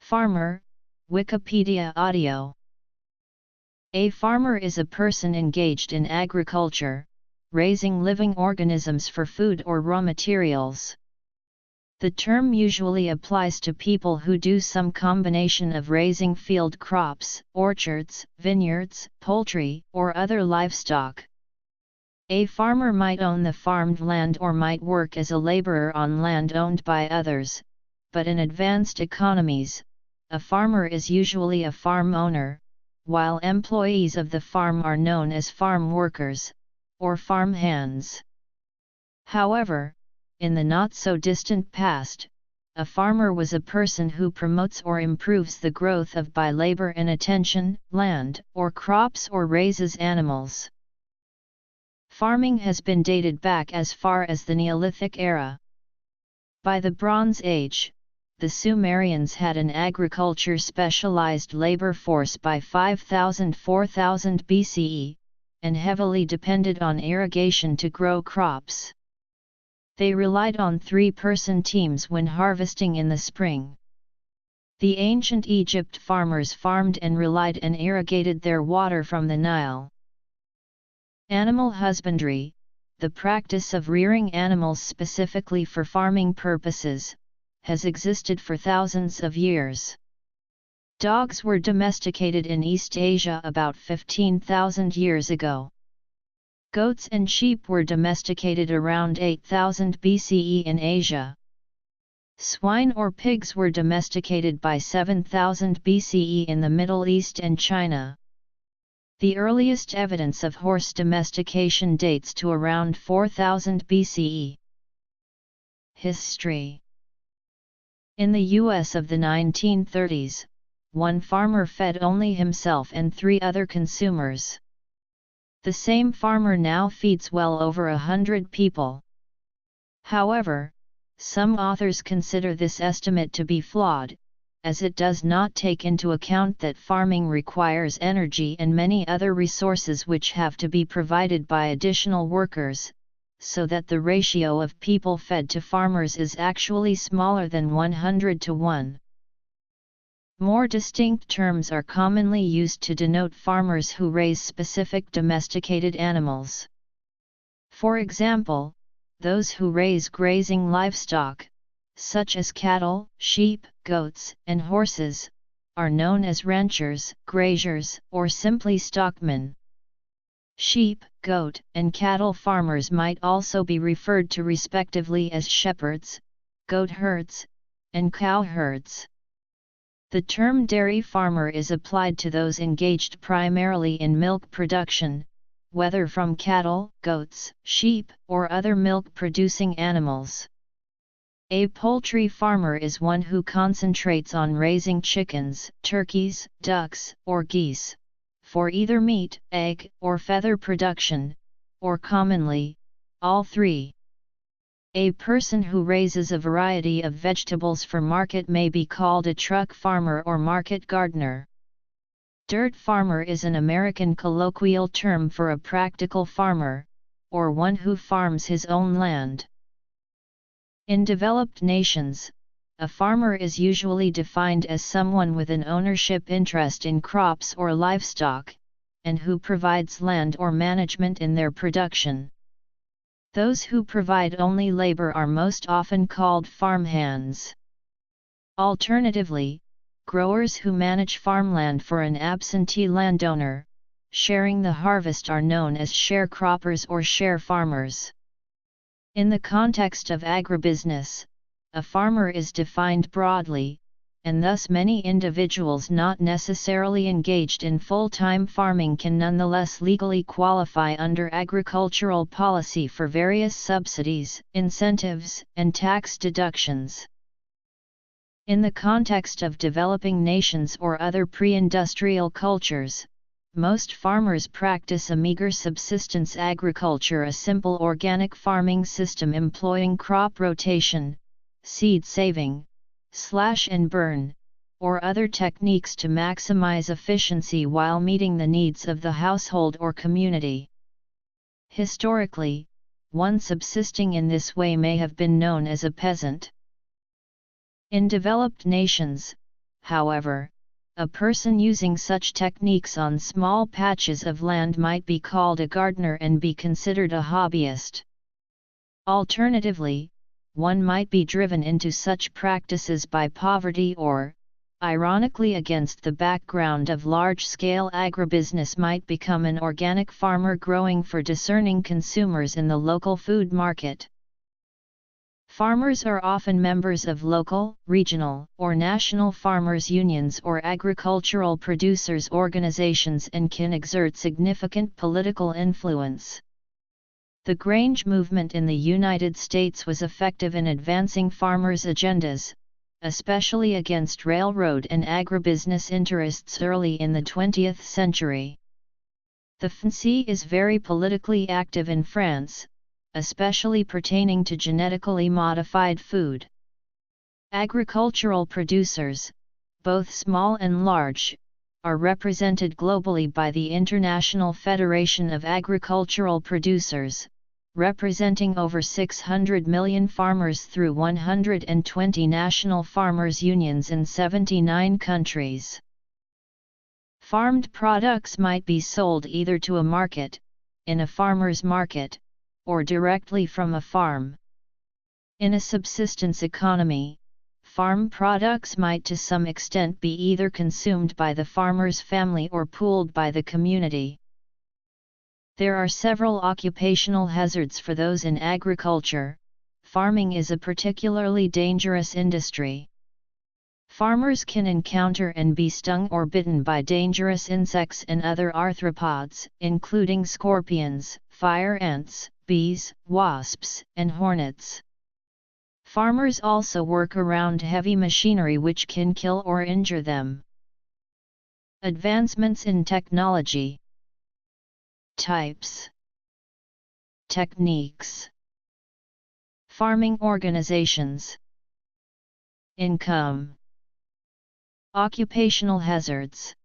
Farmer, Wikipedia audio. A farmer is a person engaged in agriculture, raising living organisms for food or raw materials. The term usually applies to people who do some combination of raising field crops, orchards, vineyards, poultry, or other livestock. A farmer might own the farmed land or might work as a laborer on land owned by others, but in advanced economies, a farmer is usually a farm owner, while employees of the farm are known as farm workers, or farm hands. However, in the not-so-distant past, a farmer was a person who promotes or improves the growth of by labor and attention, land, or crops or raises animals. Farming has been dated back as far as the Neolithic era. By the Bronze Age, the Sumerians had an agriculture-specialized labor force by 5000–4000 BCE, and heavily depended on irrigation to grow crops. They relied on three-person teams when harvesting in the spring. The ancient Egypt farmers farmed and relied and irrigated their water from the Nile. Animal husbandry, the practice of rearing animals specifically for farming purposes, has existed for thousands of years. Dogs were domesticated in East Asia about 15,000 years ago. Goats and sheep were domesticated around 8000 BCE in Asia. Swine or pigs were domesticated by 7000 BCE in the Middle East and China. The earliest evidence of horse domestication dates to around 4000 BCE. History. In the U.S. of the 1930s, one farmer fed only himself and 3 other consumers. The same farmer now feeds well over 100 people. However, some authors consider this estimate to be flawed, as it does not take into account that farming requires energy and many other resources which have to be provided by additional workers, so that the ratio of people fed to farmers is actually smaller than 100 to 1. More distinct terms are commonly used to denote farmers who raise specific domesticated animals. For example, those who raise grazing livestock, such as cattle, sheep, goats, and horses, are known as ranchers, graziers, or simply stockmen. Sheep, goat, and cattle farmers might also be referred to respectively as shepherds, goat herds, and cow herds. The term dairy farmer is applied to those engaged primarily in milk production, whether from cattle, goats, sheep, or other milk-producing animals. A poultry farmer is one who concentrates on raising chickens, turkeys, ducks, or geese, for either meat, egg, or feather production, or commonly, all three. A person who raises a variety of vegetables for market may be called a truck farmer or market gardener. Dirt farmer is an American colloquial term for a practical farmer, or one who farms his own land. In developed nations, a farmer is usually defined as someone with an ownership interest in crops or livestock, and who provides land or management in their production. Those who provide only labor are most often called farmhands. Alternatively, growers who manage farmland for an absentee landowner, sharing the harvest are known as sharecroppers or share farmers. In the context of agribusiness, a farmer is defined broadly, and thus many individuals not necessarily engaged in full-time farming can nonetheless legally qualify under agricultural policy for various subsidies, incentives, and tax deductions. In the context of developing nations or other pre-industrial cultures, most farmers practice a meager subsistence agriculture, a simple organic farming system employing crop rotation, seed saving, slash and burn, or other techniques to maximize efficiency while meeting the needs of the household or community. Historically, one subsisting in this way may have been known as a peasant. In developed nations, however, a person using such techniques on small patches of land might be called a gardener and be considered a hobbyist. Alternatively, one might be driven into such practices by poverty or, ironically against the background of large-scale agribusiness, might become an organic farmer growing for discerning consumers in the local food market. Farmers are often members of local, regional, or national farmers' unions or agricultural producers' organizations and can exert significant political influence. The Grange movement in the United States was effective in advancing farmers' agendas, especially against railroad and agribusiness interests early in the 20th century. The FNC is very politically active in France, especially pertaining to genetically modified food. Agricultural producers, both small and large, are represented globally by the International Federation of Agricultural Producers, representing over 600 million farmers through 120 national farmers' unions in 79 countries. Farmed products might be sold either to a market, in a farmer's market, or directly from a farm. In a subsistence economy, farm products might to some extent be either consumed by the farmer's family or pooled by the community. There are several occupational hazards for those in agriculture. Farming is a particularly dangerous industry. Farmers can encounter and be stung or bitten by dangerous insects and other arthropods, including scorpions, fire ants, bees, wasps, and hornets. Farmers also work around heavy machinery which can kill or injure them. Advancements in technology. Types. Techniques. Farming organizations. Income. Occupational hazards.